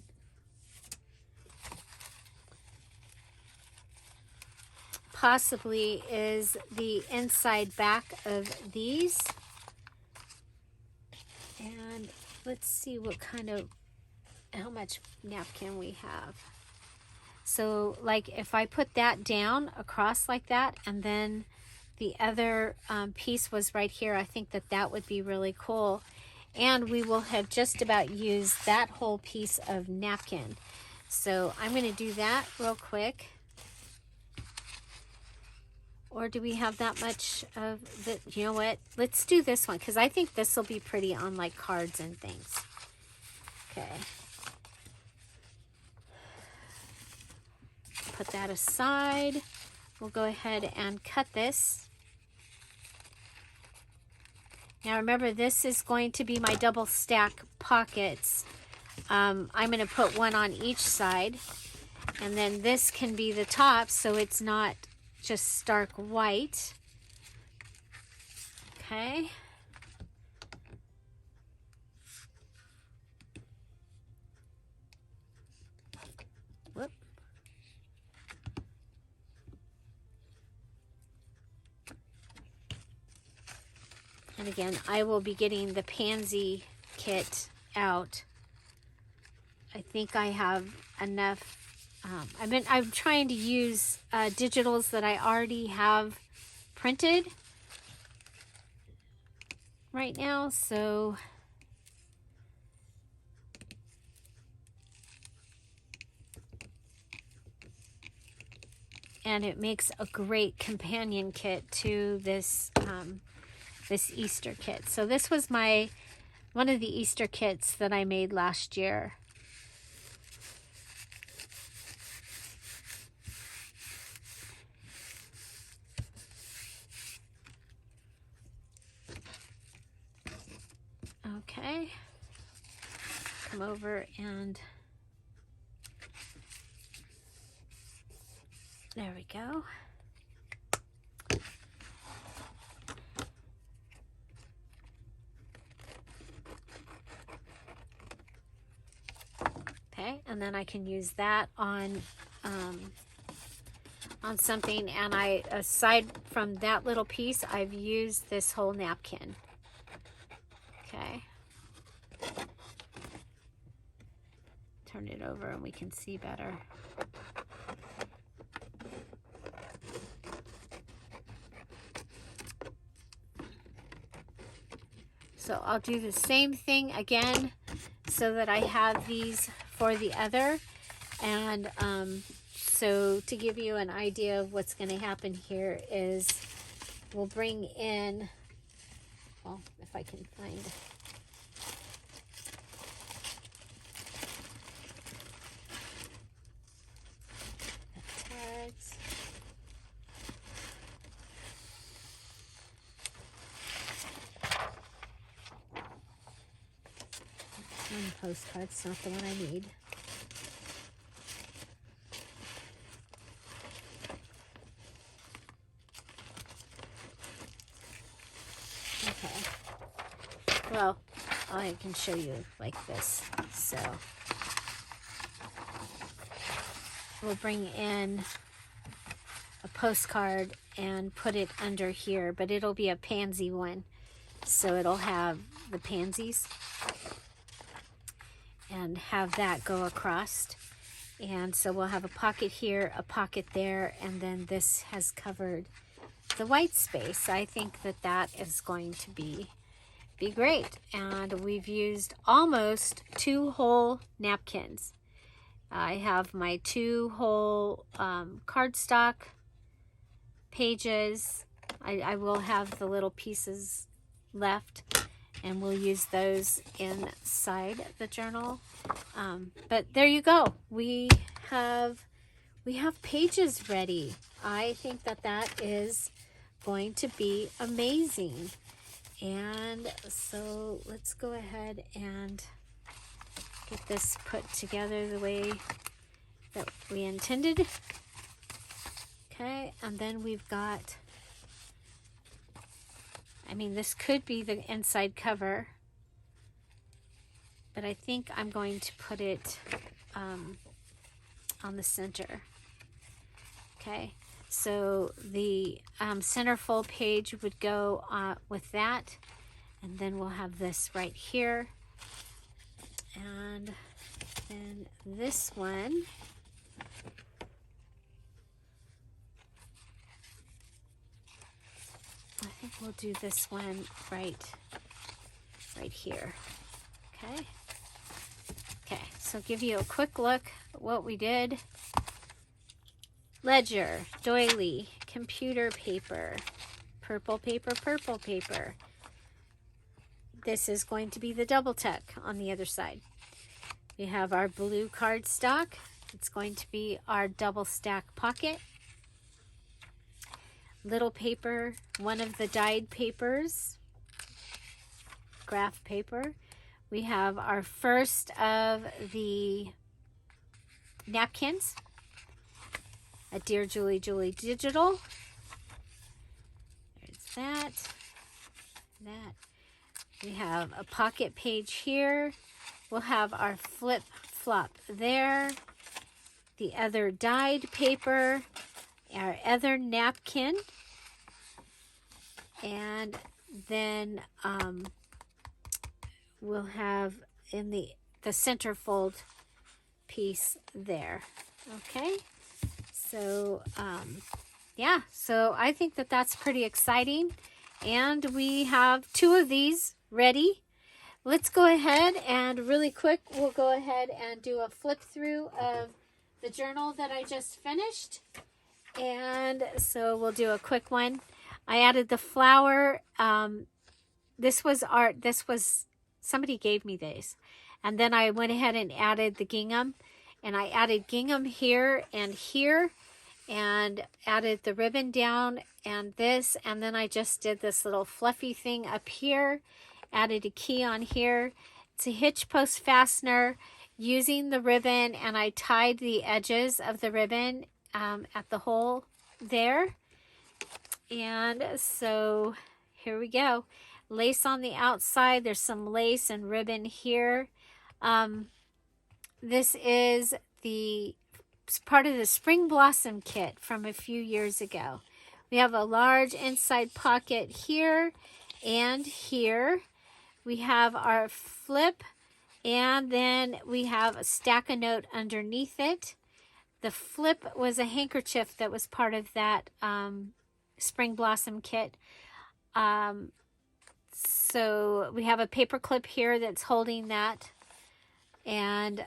possibly is the inside back of these. And let's see how much napkin we have. So like if I put that down across like that, and then the other piece was right here, I think that would be really cool. And we will have just about used that whole piece of napkin. So I'm going to do that real quick. Or do we have that much of the, you know what? Let's do this one, because I think this will be pretty on like cards and things. Okay. Put that aside. We'll go ahead and cut this. Now remember, this is going to be my double stack pockets. I'm going to put one on each side, and then this can be the top, so it's not just stark white. Okay. Whoop. And again, I will be getting the pansy kit out. I think I have enough. I'm trying to use digitals that I already have printed right now, so and it makes a great companion kit to this this Easter kit. So this was one of the Easter kits that I made last year. Okay, come over and there we go. Okay, and then I can use that on something, and aside from that little piece, I've used this whole napkin. Okay. Turn it over and we can see better. So I'll do the same thing again so that I have these for the other. And so to give you an idea of what's going to happen here is we'll bring in, well, if I can find one postcard. It's not the one I need. Okay. Well, I can show you like this. So we'll bring in a postcard and put it under here, but it'll be a pansy one. So it'll have the pansies and have that go across. And so we'll have a pocket here, a pocket there, and then this has covered the white space. I think that that is going to be great. And we've used almost 2 whole napkins. I have my 2 whole cardstock pages. I will have the little pieces left, and we'll use those inside the journal. But there you go. We have pages ready. I think that that is going to be amazing. And so let's go ahead and get this put together the way that we intended. Okay, and then we've got, I mean, this could be the inside cover, but I think I'm going to put it on the center. Okay, so the centerfold page would go with that, and then we'll have this right here, and then this one, I think we'll do this one right here. Okay, so give you a quick look at what we did. Ledger, doily, computer paper, purple paper, purple paper. This is going to be the double tuck on the other side. We have our blue cardstock. It's going to be our double stack pocket. Little paper, one of the dyed papers, graph paper. We have our first of the napkins, a Dear Julie Julie digital. There's that. We have a pocket page here. We'll have our flip flop there. The other dyed paper, our other napkin, and then we'll have in the centerfold piece there. Okay, so yeah, so I think that that's pretty exciting, and we have 2 of these ready. Let's go ahead and really quick, we'll go ahead and do a flip through of the journal that I just finished. And so we'll do a quick one. I added the flower. This was art. Somebody gave me these. And then I went ahead and added the gingham. And I added gingham here, and added the ribbon down and this. And then I just did this little fluffy thing up here. Added a key on here. It's a hitch post fastener using the ribbon, and I tied the edges of the ribbon at the hole there. And so here we go. Lace on the outside. There's some lace and ribbon here. This is part of the Spring Blossom kit from a few years ago. We have a large inside pocket here and here. We have our flip, and then we have a stack of note underneath it. The flip was a handkerchief that was part of that Spring Blossom kit. So we have a paper clip here that's holding that. And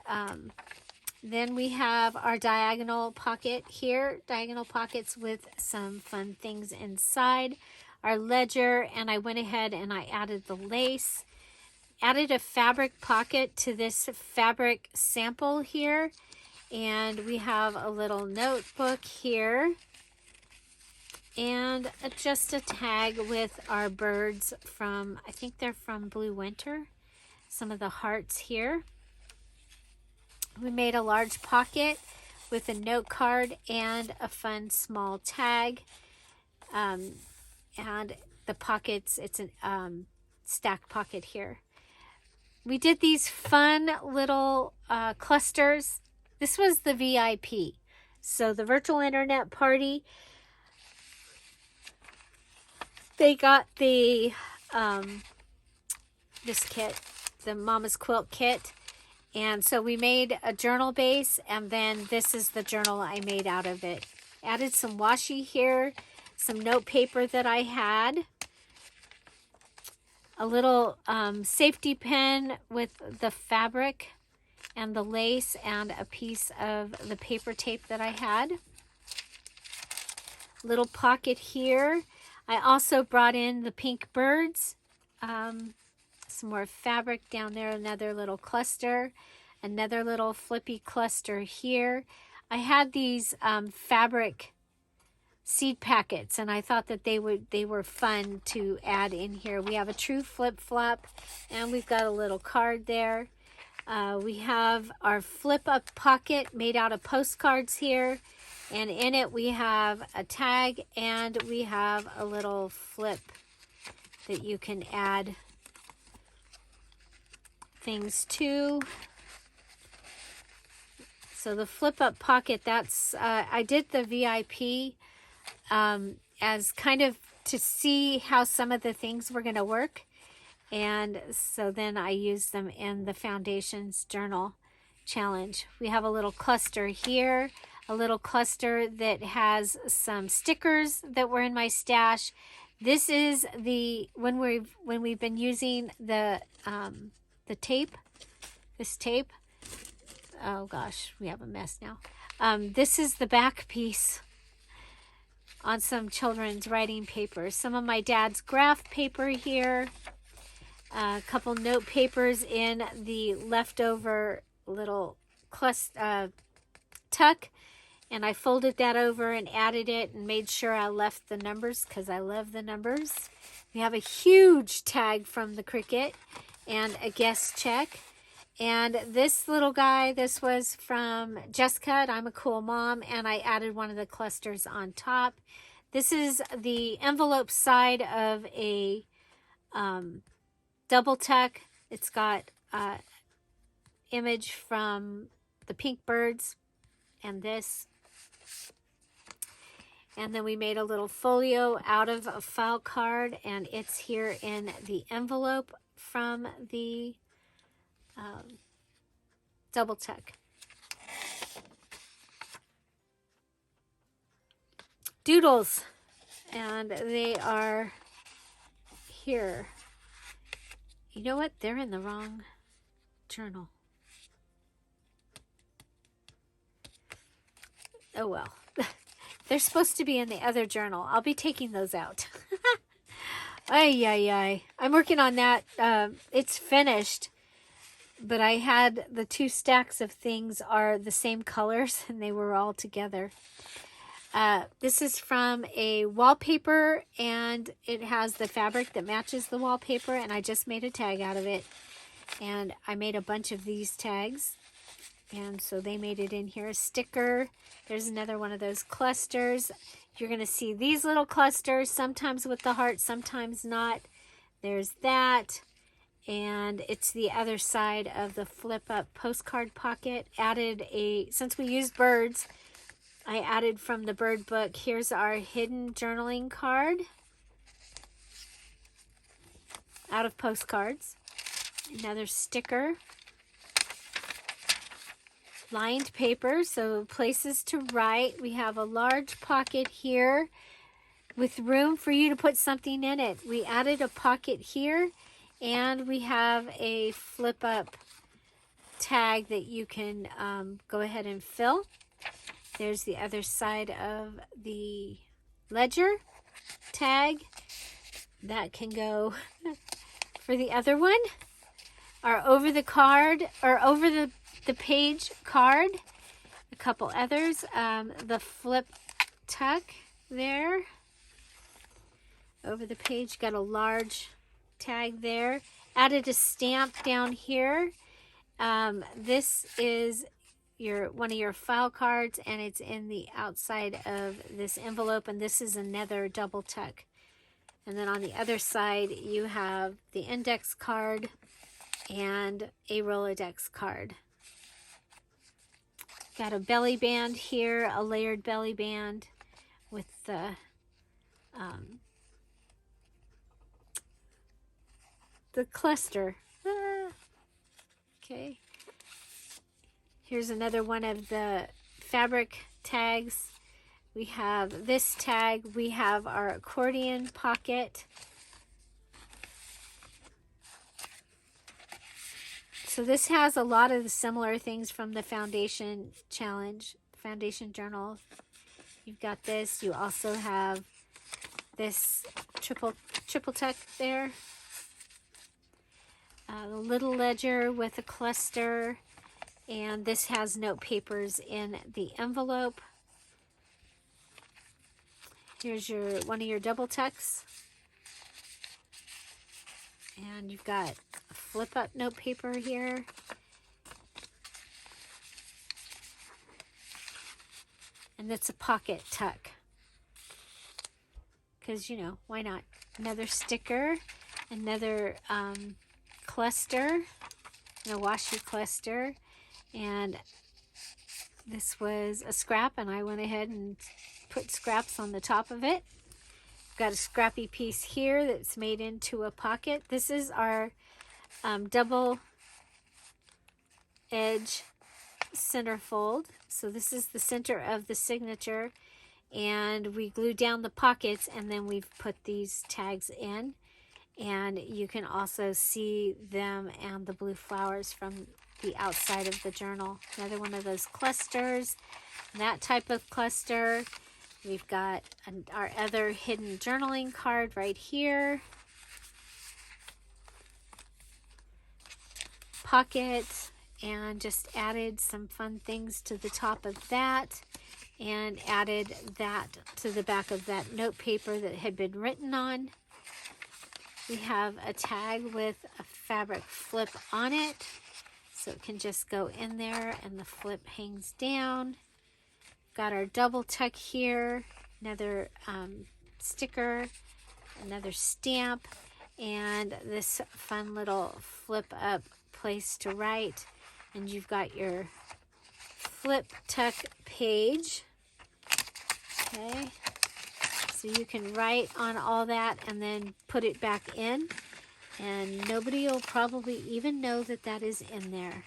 then we have our diagonal pocket here. Diagonal pockets with some fun things inside. Our ledger, and I went ahead and I added the lace. Added a fabric pocket to this fabric sample here. And we have a little notebook here. And just a tag with our birds from, I think they're from Blue Winter. some of the hearts here. We made a large pocket with a note card and a fun small tag. And the pockets, it's a stack pocket here. We did these fun little clusters. This was the VIP. So the virtual internet party, they got the this kit, the Mama's Quilt kit. And so we made a journal base, and then this is the journal I made out of it. Added some washi here, some note paper that I had, a little safety pin with the fabric and the lace, and a piece of the paper tape that I had. Little pocket here. I also brought in the pink birds. Some more fabric down there, another little cluster, another little flippy cluster here. I had these fabric seed packets, and I thought that they were fun to add in here. We have a true flip flop, and we've got a little card there. We have our flip up pocket made out of postcards here, and in it we have a tag, and we have a little flip that you can add things to. So the flip up pocket, that's I did the VIP as kind of to see how some of the things were going to work, and so then I used them in the Foundations Journal Challenge. We have a little cluster here, a little cluster that has some stickers that were in my stash. This is the when we've been using the tape, this tape. Oh gosh, we have a mess now. This is the back piece on some children's writing paper. Some of my dad's graph paper here. A couple note papers in the leftover little tuck. And I folded that over and added it and made sure I left the numbers because I love the numbers. We have a huge tag from the Cricut and a guest check. And this little guy, this was from Jessica at I'm a Cool Mom, and I added one of the clusters on top. This is the envelope side of a double tuck. It's got image from the pink birds and this. And then we made a little folio out of a file card, and it's here in the envelope from the double tuck. Doodles, and they are here. You know what? They're in the wrong journal. Oh well. They're supposed to be in the other journal. I'll be taking those out. Ay, ay, ay. I'm working on that. It's finished. But I had the two stacks of things are the same colors, and they were all together. This is from a wallpaper, and it has the fabric that matches the wallpaper, and I just made a tag out of it. And I made a bunch of these tags, and so they made it in here. A sticker. There's another one of those clusters. You're going to see these little clusters, sometimes with the heart, sometimes not. There's that. And it's the other side of the flip-up postcard pocket. Added since we used birds, I added from the bird book. Here's our hidden journaling card out of postcards. Another sticker. Lined paper, so places to write. We have a large pocket here with room for you to put something in it. We added a pocket here, and we have a flip-up tag that you can go ahead and fill. There's the other side of the ledger tag. That can go for the other one. Or over the card, or over the page card. A couple others. The flip tuck there. Over the page, got a large tag there. Added a stamp down here. This is one of your file cards, and it's in the outside of this envelope, and this is another double tuck. And then on the other side, you have the index card and a Rolodex card. Got a belly band here, a layered belly band with the cluster. Okay. Here's another one of the fabric tags. We have this tag. We have our accordion pocket. So this has a lot of the similar things from the foundation challenge, foundation journal. You've got this. You also have this triple tuck there. A little ledger with a cluster. And this has note papers in the envelope. Here's one of your double tucks. And you've got a flip up note paper here. And that's a pocket tuck. Because, you know, why not? Another sticker, another cluster, a washi cluster. And this was a scrap, and I went ahead and put scraps on the top of it. Got a scrappy piece here that's made into a pocket. This is our double edge centerfold. So this is the center of the signature, and we glue down the pockets, and then we've put these tags in. And you can also see them and the blue flowers from the outside of the journal. Another one of those clusters, that type of cluster. We've got our other hidden journaling card right here. Pocket, and just added some fun things to the top of that, and added that to the back of that note paper that had been written on. We have a tag with a fabric flip on it, so it can just go in there and the flip hangs down. Got our double tuck here, another sticker, another stamp, and this fun little flip up place to write. And you've got your flip tuck page. Okay, so you can write on all that and then put it back in, and nobody will probably even know that that is in there.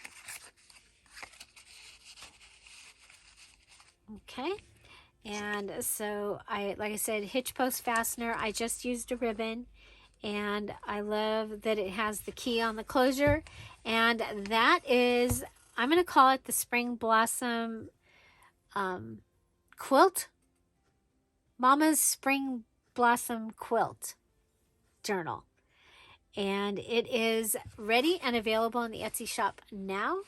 Okay, and so like I said, hitch post fastener. I just used a ribbon, and I love that it has the key on the closure, and that is, I'm going to call it the Spring Blossom quilt. Mama's Spring Blossom Quilt Journal. And it is ready and available in the Etsy shop now,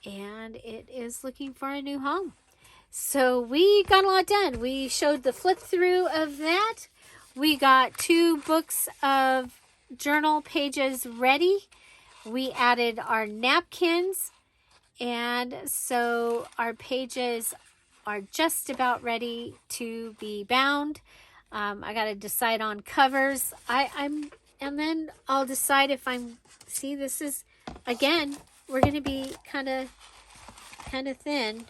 and it is looking for a new home. So we got a lot done. We showed the flip through of that. We got 2 books of journal pages ready. We added our napkins, and so our pages are just about ready to be bound. I got to decide on covers. And then I'll decide if see, this is, again, we're going to be kind of thin.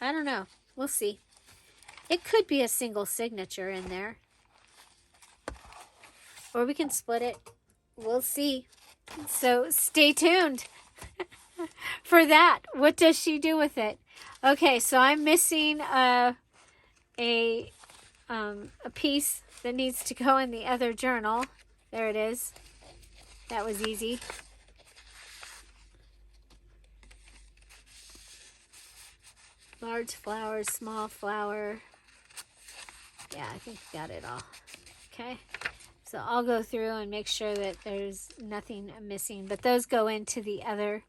I don't know. We'll see. It could be a single signature in there, or we can split it. We'll see. So stay tuned for that. What does she do with it? Okay, so I'm missing a piece that needs to go in the other journal. There it is. That was easy. Large flower, small flower. Yeah, I think we got it all. Okay, so I'll go through and make sure that there's nothing missing, but those go into the other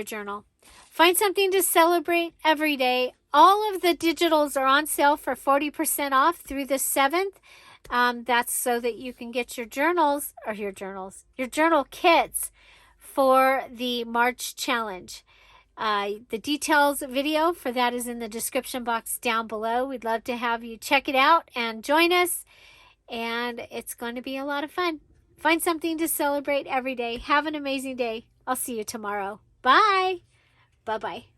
journal. Find something to celebrate every day. All of the digitals are on sale for 40% off through the 7th. That's so that you can get your journal kits for the March challenge. The details video for that is in the description box down below. We'd love to have you check it out and join us. And it's going to be a lot of fun. Find something to celebrate every day. Have an amazing day. I'll see you tomorrow. Bye. Bye-bye.